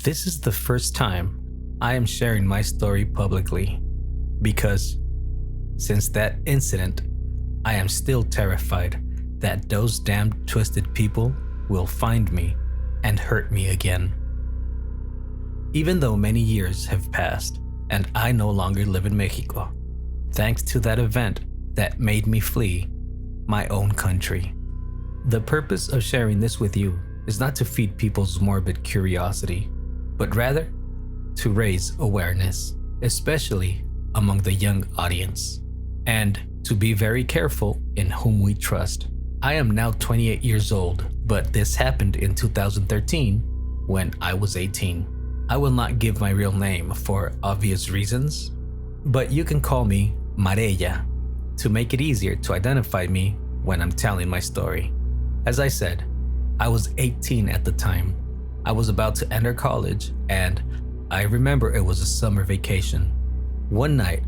This is the first time I am sharing my story publicly because since that incident, I am still terrified that those damned twisted people will find me and hurt me again. Even though many years have passed and I no longer live in Mexico, thanks to that event that made me flee my own country. The purpose of sharing this with you is not to feed people's morbid curiosity, but rather to raise awareness, especially among the young audience, and to be very careful in whom we trust. I am now 28 years old, but this happened in 2013 when I was 18. I will not give my real name for obvious reasons, but you can call me Marella to make it easier to identify me when I'm telling my story. As I said, I was 18 at the time. I was about to enter college, and I remember it was a summer vacation. One night,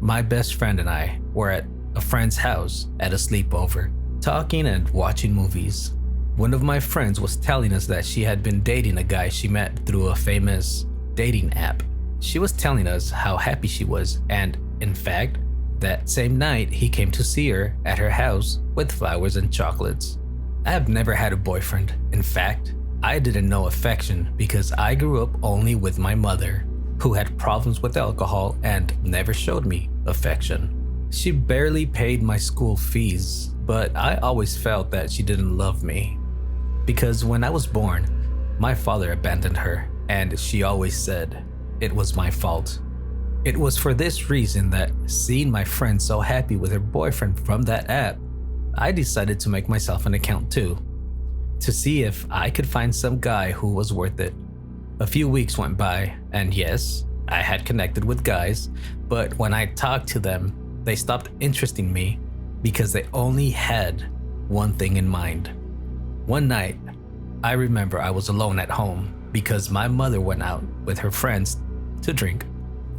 my best friend and I were at a friend's house at a sleepover, talking and watching movies. One of my friends was telling us that she had been dating a guy she met through a famous dating app. She was telling us how happy she was, and in fact, that same night he came to see her at her house with flowers and chocolates. I have never had a boyfriend. In fact, I didn't know affection because I grew up only with my mother, who had problems with alcohol and never showed me affection. She barely paid my school fees, but I always felt that she didn't love me. Because when I was born, my father abandoned her, and she always said it was my fault. It was for this reason that, seeing my friend so happy with her boyfriend from that app, I decided to make myself an account too, to see if I could find some guy who was worth it. A few weeks went by, and yes, I had connected with guys, but when I talked to them, they stopped interesting me because they only had one thing in mind. One night, I remember I was alone at home because my mother went out with her friends to drink.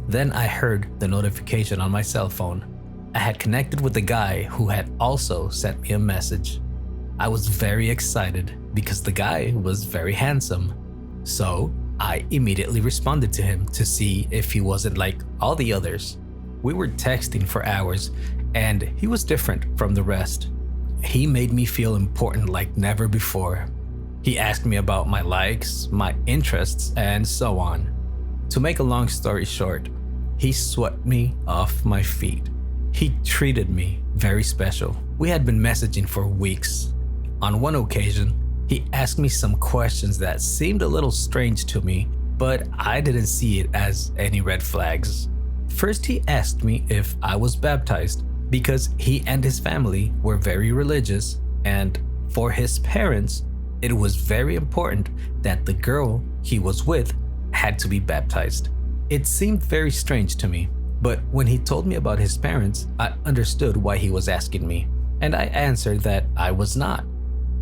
Then I heard the notification on my cell phone. I had connected with a guy who had also sent me a message. I was very excited because the guy was very handsome. So I immediately responded to him to see if he wasn't like all the others. We were texting for hours, and he was different from the rest. He made me feel important like never before. He asked me about my likes, my interests, and so on. To make a long story short, he swept me off my feet. He treated me very special. We had been messaging for weeks. On one occasion, he asked me some questions that seemed a little strange to me, but I didn't see it as any red flags. First, he asked me if I was baptized because he and his family were very religious, and for his parents, it was very important that the girl he was with had to be baptized. It seemed very strange to me, but when he told me about his parents, I understood why he was asking me, and I answered that I was not.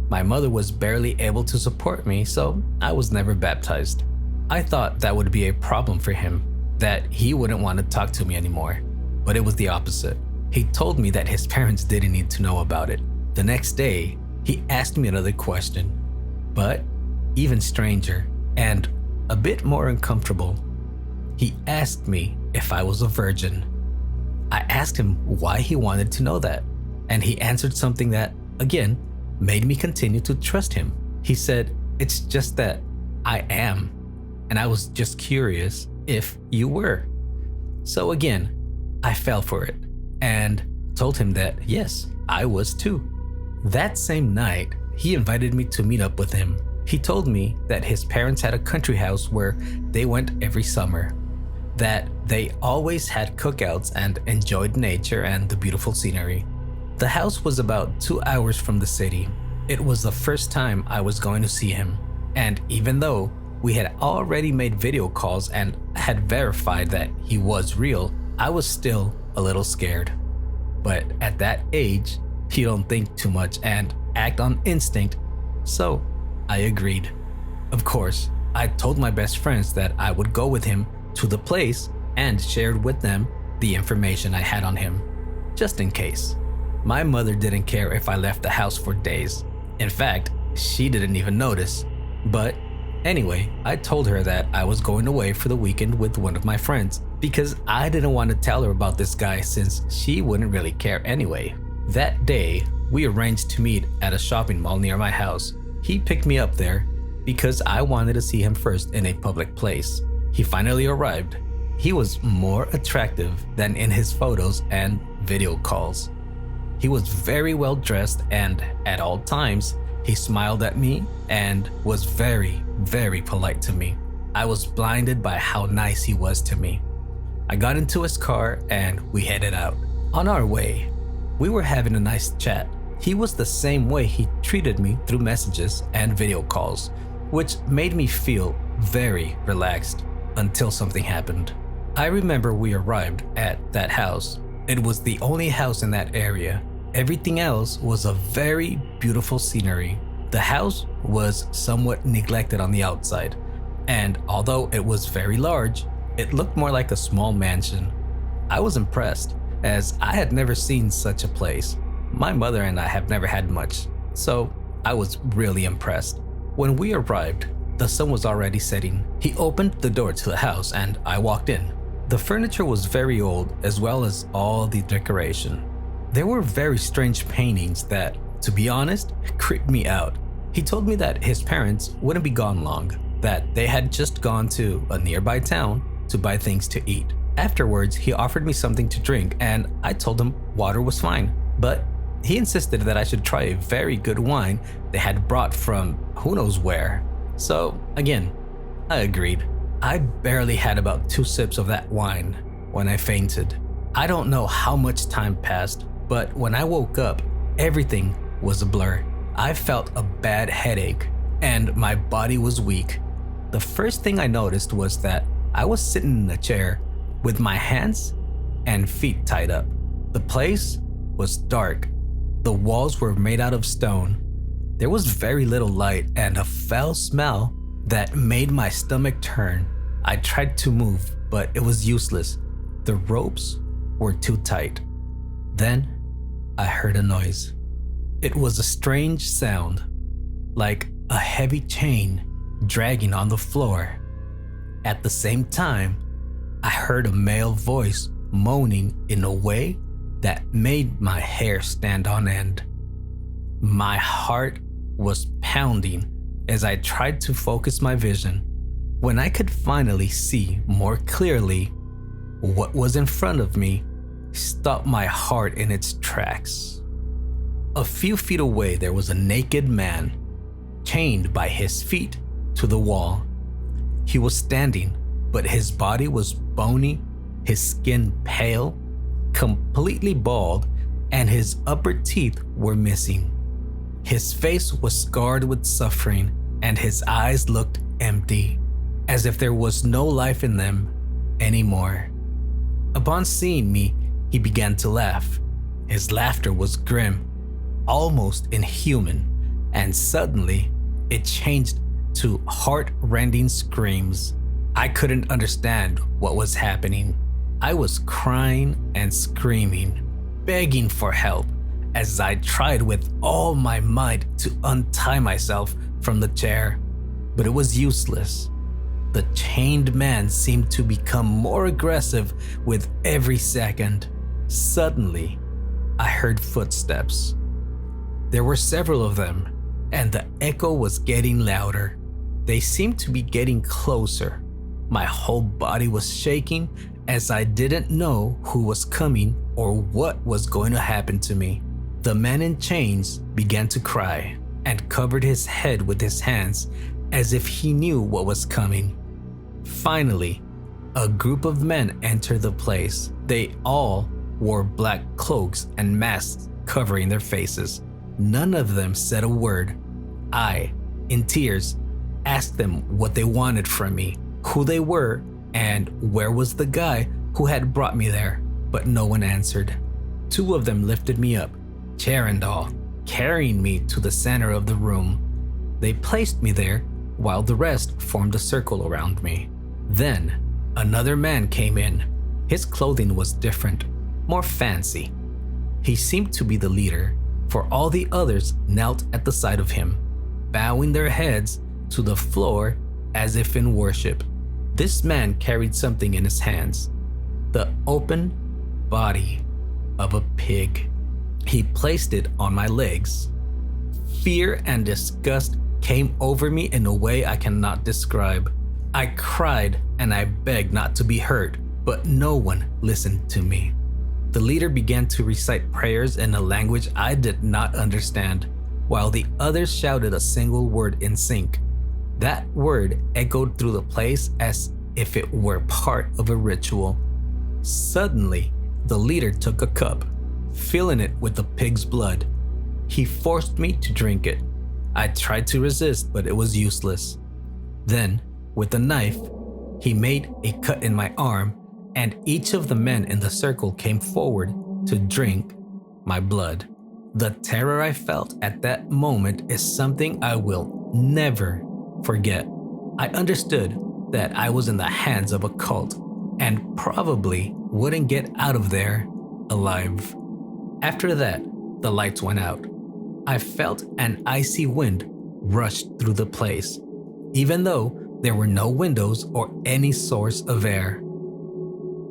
My mother was barely able to support me, so I was never baptized. I thought that would be a problem for him, that he wouldn't want to talk to me anymore, but it was the opposite. He told me that his parents didn't need to know about it. The next day, he asked me another question, but even stranger and a bit more uncomfortable. He asked me if I was a virgin. I asked him why he wanted to know that, and he answered something that, again, made me continue to trust him. He said, "It's just that I am, and I was just curious if you were." So again, I fell for it and told him that yes, I was too. That same night, he invited me to meet up with him. He told me that his parents had a country house where they went every summer, that they always had cookouts and enjoyed nature and the beautiful scenery. The house was about 2 hours from the city. It was the first time I was going to see him, and even though we had already made video calls and had verified that he was real, I was still a little scared. But at that age, you don't think too much and act on instinct, so I agreed. Of course, I told my best friends that I would go with him to the place and shared with them the information I had on him, just in case. My mother didn't care if I left the house for days. In fact, she didn't even notice. But Anyway, I told her that I was going away for the weekend with one of my friends because I didn't want to tell her about this guy since she wouldn't really care anyway. That day, we arranged to meet at a shopping mall near my house. He picked me up there because I wanted to see him first in a public place. He finally arrived. He was more attractive than in his photos and video calls. He was very well dressed, and at all times, he smiled at me and was very, very polite to me. I was blinded by how nice he was to me. I got into his car and we headed out. On our way, we were having a nice chat. He was the same way he treated me through messages and video calls, which made me feel very relaxed until something happened. I remember we arrived at that house. It was the only house in that area. Everything else was a very beautiful scenery. The house was somewhat neglected on the outside, and although it was very large, it looked more like a small mansion. I was impressed, as I had never seen such a place. My mother and I have never had much, so I was really impressed. When we arrived, the sun was already setting. He opened the door to the house and I walked in. The furniture was very old, as well as all the decoration. There were very strange paintings that, to be honest, creeped me out. He told me that his parents wouldn't be gone long, that they had just gone to a nearby town to buy things to eat. Afterwards, he offered me something to drink and I told him water was fine, but he insisted that I should try a very good wine they had brought from who knows where. So again, I agreed. I barely had about 2 sips of that wine when I fainted. I don't know how much time passed, but when I woke up, everything was a blur. I felt a bad headache and my body was weak. The first thing I noticed was that I was sitting in a chair with my hands and feet tied up. The place was dark. The walls were made out of stone. There was very little light and a foul smell that made my stomach turn. I tried to move, but it was useless. The ropes were too tight. Then I heard a noise. It was a strange sound, like a heavy chain dragging on the floor. At the same time, I heard a male voice moaning in a way that made my hair stand on end. My heart was pounding as I tried to focus my vision. When I could finally see more clearly, what was in front of me stopped my heart in its tracks. A few feet away, there was a naked man, chained by his feet to the wall. He was standing, but his body was bony, his skin pale, completely bald, and his upper teeth were missing. His face was scarred with suffering, and his eyes looked empty, as if there was no life in them anymore. Upon seeing me, he began to laugh. His laughter was grim, almost inhuman, and suddenly it changed to heart-rending screams. I couldn't understand what was happening. I was crying and screaming, begging for help, as I tried with all my might to untie myself from the chair, but it was useless. The chained man seemed to become more aggressive with every second. Suddenly, I heard footsteps. There were several of them, and the echo was getting louder. They seemed to be getting closer. My whole body was shaking as I didn't know who was coming or what was going to happen to me. The man in chains began to cry and covered his head with his hands as if he knew what was coming. Finally, a group of men entered the place. They all wore black cloaks and masks covering their faces. None of them said a word. I, in tears, asked them what they wanted from me, who they were, and where was the guy who had brought me there, but no one answered. 2 of them lifted me up, chair and all, carrying me to the center of the room. They placed me there while the rest formed a circle around me. Then, another man came in. His clothing was different, more fancy. He seemed to be the leader, for all the others knelt at the side of him, bowing their heads to the floor as if in worship. This man carried something in his hands, the open body of a pig. He placed it on my legs. Fear and disgust came over me in a way I cannot describe. I cried and I begged not to be hurt, but no one listened to me. The leader began to recite prayers in a language I did not understand, while the others shouted a single word in sync. That word echoed through the place as if it were part of a ritual. Suddenly, the leader took a cup, filling it with the pig's blood. He forced me to drink it. I tried to resist, but it was useless. Then, with a knife, he made a cut in my arm, and each of the men in the circle came forward to drink my blood. The terror I felt at that moment is something I will never forget. I understood that I was in the hands of a cult and probably wouldn't get out of there alive. After that, the lights went out. I felt an icy wind rush through the place, even though there were no windows or any source of air.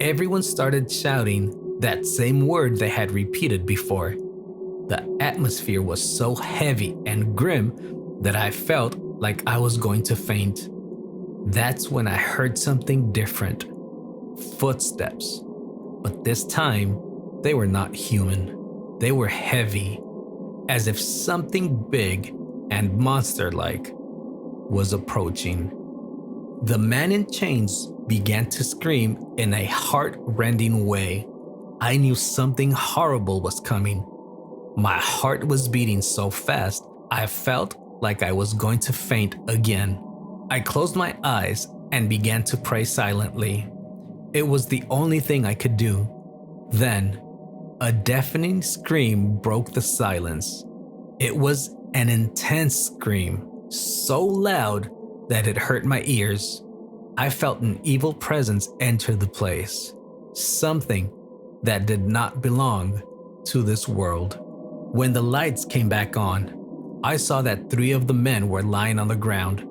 Everyone started shouting that same word they had repeated before. The atmosphere was so heavy and grim that I felt like I was going to faint. That's when I heard something different. Footsteps. But this time, they were not human. They were heavy, as if something big and monster-like was approaching. The man in chains began to scream in a heart-rending way. I knew something horrible was coming. My heart was beating so fast, I felt like I was going to faint again. I closed my eyes and began to pray silently. It was the only thing I could do. Then, a deafening scream broke the silence. It was an intense scream, so loud that it hurt my ears. I felt an evil presence enter the place, something that did not belong to this world. When the lights came back on, I saw that 3 of the men were lying on the ground.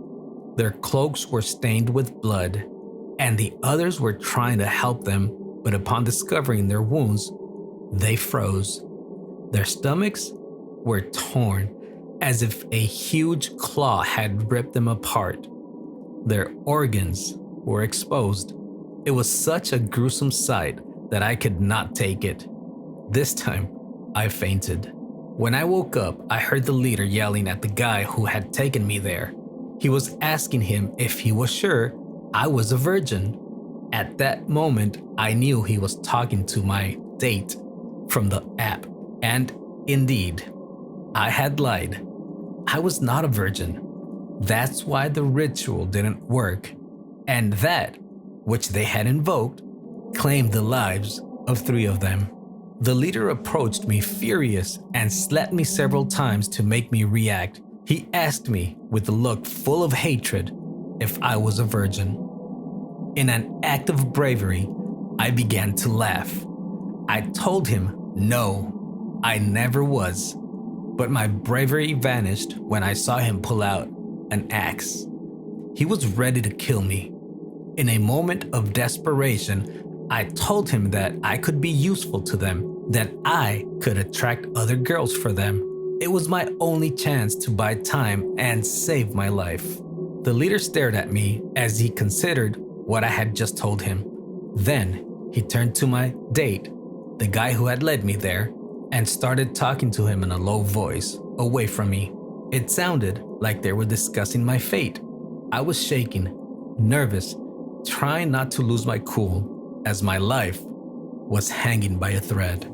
Their cloaks were stained with blood, and the others were trying to help them, but upon discovering their wounds, they froze. Their stomachs were torn, as if a huge claw had ripped them apart. Their organs were exposed. It was such a gruesome sight that I could not take it. This time, I fainted. When I woke up, I heard the leader yelling at the guy who had taken me there. He was asking him if he was sure I was a virgin. At that moment, I knew he was talking to my date from the app. And indeed, I had lied. I was not a virgin. That's why the ritual didn't work. And that, which they had invoked, claimed the lives of 3 of them. The leader approached me furious and slapped me several times to make me react. He asked me with a look full of hatred if I was a virgin. In an act of bravery, I began to laugh. I told him no, I never was. But my bravery vanished when I saw him pull out an axe. He was ready to kill me. In a moment of desperation, I told him that I could be useful to them, that I could attract other girls for them. It was my only chance to buy time and save my life. The leader stared at me as he considered what I had just told him. Then he turned to my date, the guy who had led me there, and started talking to him in a low voice, away from me. It sounded like they were discussing my fate. I was shaking, nervous, trying not to lose my cool, as my life was hanging by a thread.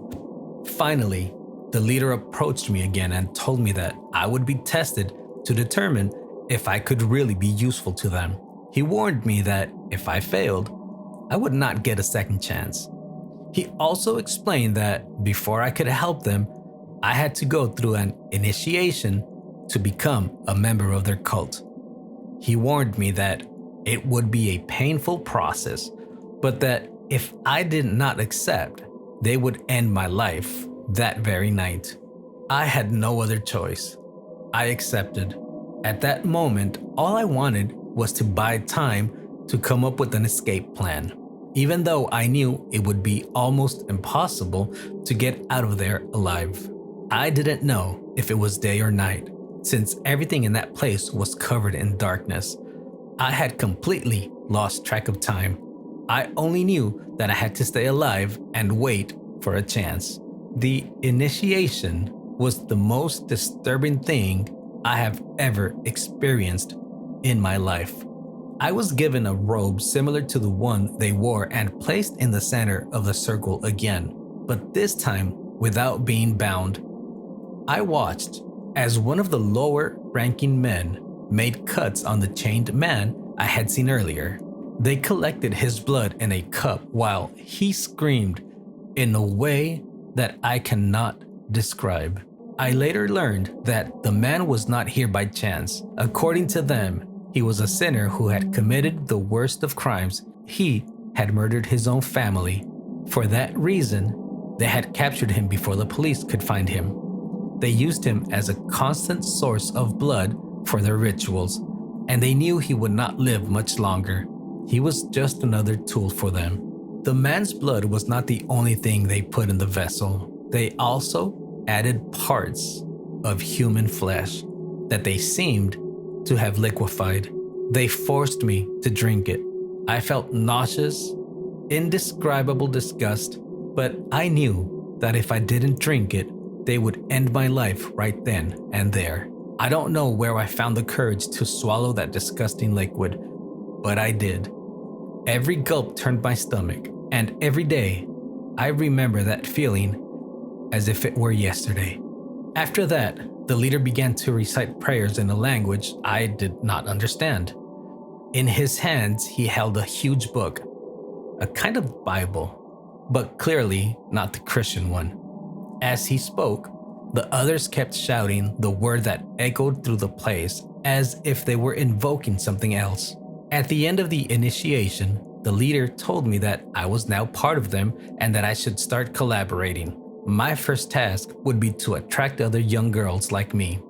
Finally, the leader approached me again and told me that I would be tested to determine if I could really be useful to them. He warned me that if I failed, I would not get a second chance. He also explained that before I could help them, I had to go through an initiation to become a member of their cult. He warned me that it would be a painful process, but that if I did not accept, they would end my life that very night. I had no other choice. I accepted. At that moment, all I wanted was to buy time to come up with an escape plan, even though I knew it would be almost impossible to get out of there alive. I didn't know if it was day or night, since everything in that place was covered in darkness. I had completely lost track of time. I only knew that I had to stay alive and wait for a chance. The initiation was the most disturbing thing I have ever experienced in my life. I was given a robe similar to the one they wore and placed in the center of the circle again, but this time without being bound. I watched as one of the lower ranking men made cuts on the chained man I had seen earlier. They collected his blood in a cup while he screamed in a way that I cannot describe. I later learned that the man was not here by chance. According to them, he was a sinner who had committed the worst of crimes. He had murdered his own family. For that reason, they had captured him before the police could find him. They used him as a constant source of blood for their rituals, and they knew he would not live much longer. He was just another tool for them. The man's blood was not the only thing they put in the vessel. They also added parts of human flesh that they seemed to have liquefied. They forced me to drink it. I felt nauseous, indescribable disgust, but I knew that if I didn't drink it, they would end my life right then and there. I don't know where I found the courage to swallow that disgusting liquid, but I did. Every gulp turned my stomach, and every day, I remember that feeling as if it were yesterday. After that, the leader began to recite prayers in a language I did not understand. In his hands, he held a huge book, a kind of Bible, but clearly not the Christian one. As he spoke, the others kept shouting the word that echoed through the place as if they were invoking something else. At the end of the initiation, the leader told me that I was now part of them and that I should start collaborating. My first task would be to attract other young girls like me.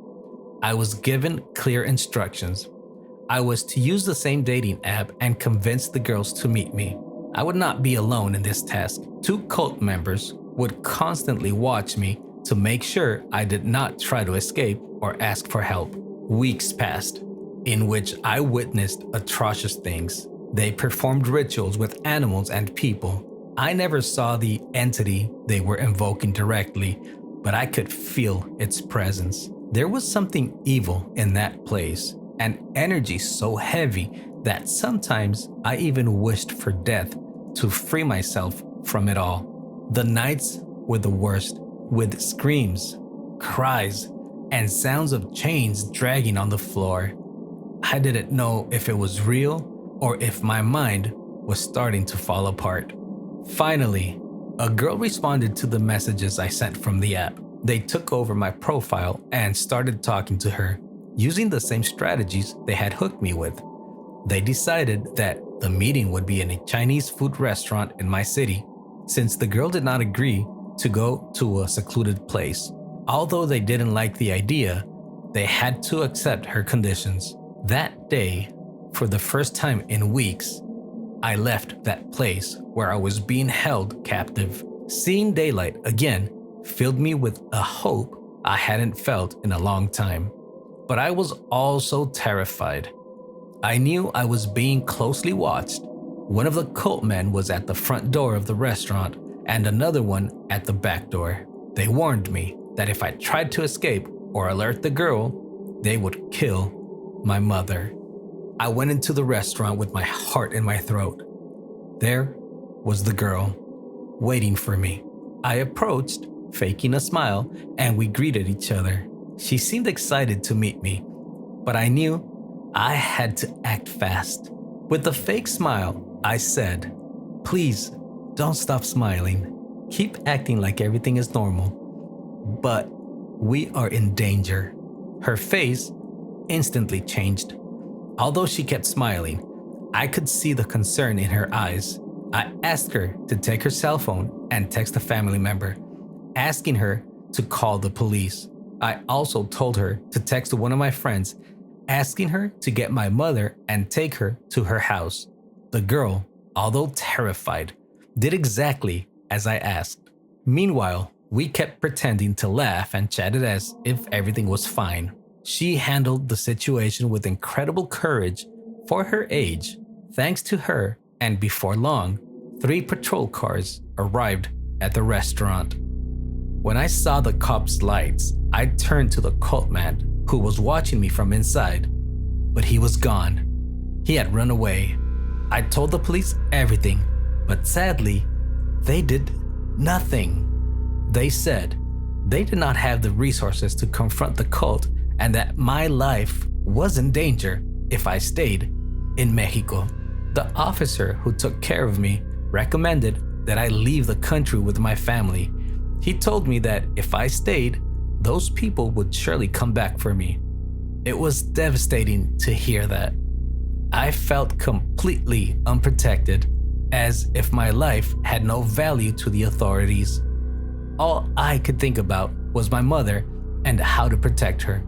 I was given clear instructions. I was to use the same dating app and convince the girls to meet me. I would not be alone in this task. 2 cult members would constantly watch me to make sure I did not try to escape or ask for help. Weeks passed, in which I witnessed atrocious things. They performed rituals with animals and people. I never saw the entity they were invoking directly, but I could feel its presence. There was something evil in that place, an energy so heavy that sometimes I even wished for death to free myself from it all. The nights were the worst, with screams, cries, and sounds of chains dragging on the floor. I didn't know if it was real or if my mind was starting to fall apart. Finally, a girl responded to the messages I sent from the app. They took over my profile and started talking to her, using the same strategies they had hooked me with. They decided that the meeting would be in a Chinese food restaurant in my city, since the girl did not agree to go to a secluded place. Although they didn't like the idea, they had to accept her conditions. That day, for the first time in weeks, I left that place where I was being held captive. Seeing daylight again filled me with a hope I hadn't felt in a long time. But I was also terrified. I knew I was being closely watched. One of the cult men was at the front door of the restaurant and another one at the back door. They warned me that if I tried to escape or alert the girl, they would kill my mother. I went into the restaurant with my heart in my throat. There was the girl, waiting for me. I approached, faking a smile, and we greeted each other. She seemed excited to meet me, but I knew I had to act fast. With a fake smile, I said, "Please, don't stop smiling. Keep acting like everything is normal. But we are in danger." Her face instantly changed. Although she kept smiling, I could see the concern in her eyes. I asked her to take her cell phone and text a family member, asking her to call the police. I also told her to text one of my friends asking her to get my mother and take her to her house. The girl, although terrified, did exactly as I asked. Meanwhile, we kept pretending to laugh and chatted as if everything was fine. She handled the situation with incredible courage for her age. Thanks to her, and before long, 3 patrol cars arrived at the restaurant. When I saw the cops' lights, I turned to the cult man who was watching me from inside, but he was gone. He had run away. I told the police everything, but sadly, they did nothing. They said they did not have the resources to confront the cult and that my life was in danger if I stayed in Mexico. The officer who took care of me recommended that I leave the country with my family. He told me that if I stayed, those people would surely come back for me. It was devastating to hear that. I felt completely unprotected, as if my life had no value to the authorities. All I could think about was my mother and how to protect her.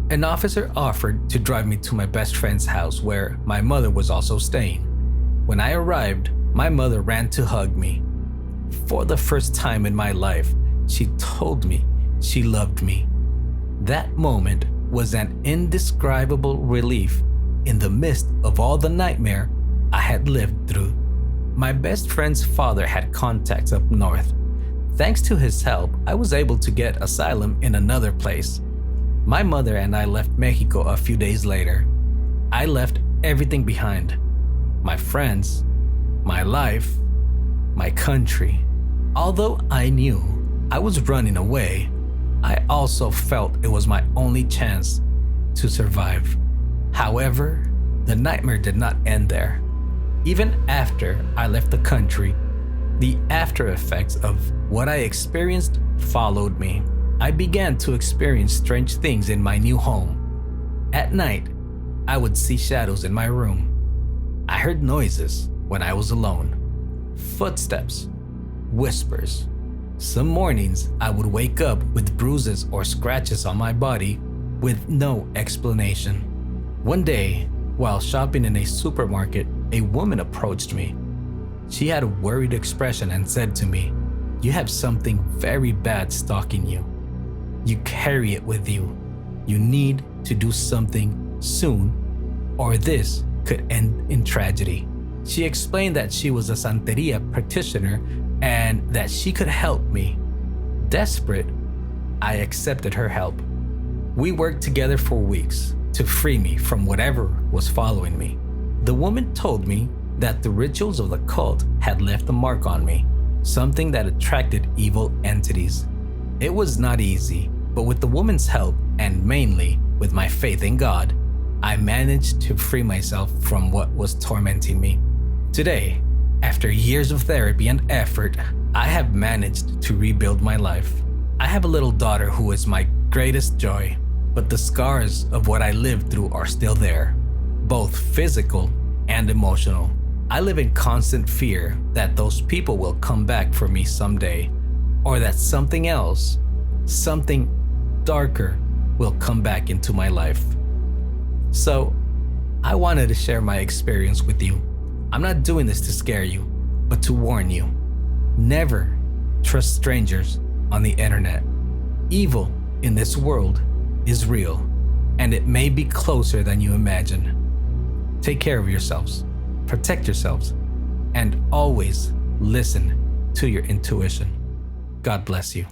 An officer offered to drive me to my best friend's house where my mother was also staying. When I arrived, my mother ran to hug me. For the first time in my life, she told me she loved me. That moment was an indescribable relief in the midst of all the nightmare I had lived through. My best friend's father had contacts up north. Thanks to his help, I was able to get asylum in another place. My mother and I left Mexico a few days later. I left everything behind. My friends, my life, my country. Although I knew I was running away, I also felt it was my only chance to survive. However, the nightmare did not end there. Even after I left the country, the after effects of what I experienced followed me. I began to experience strange things in my new home. At night, I would see shadows in my room. I heard noises when I was alone. Footsteps, whispers. Some mornings, I would wake up with bruises or scratches on my body with no explanation. One day, while shopping in a supermarket, a woman approached me. She had a worried expression and said to me, "You have something very bad stalking you. You carry it with you. You need to do something soon, or this could end in tragedy." She explained that she was a Santeria practitioner and that she could help me. Desperate, I accepted her help. We worked together for weeks to free me from whatever was following me. The woman told me that the rituals of the cult had left a mark on me, something that attracted evil entities. It was not easy, but with the woman's help, and mainly with my faith in God, I managed to free myself from what was tormenting me. Today, after years of therapy and effort, I have managed to rebuild my life. I have a little daughter who is my greatest joy, but the scars of what I lived through are still there, both physical and emotional. I live in constant fear that those people will come back for me someday, or that something else, something darker, will come back into my life. So, I wanted to share my experience with you. I'm not doing this to scare you, but to warn you. Never trust strangers on the internet. Evil in this world is real, and it may be closer than you imagine. Take care of yourselves, protect yourselves, and always listen to your intuition. God bless you.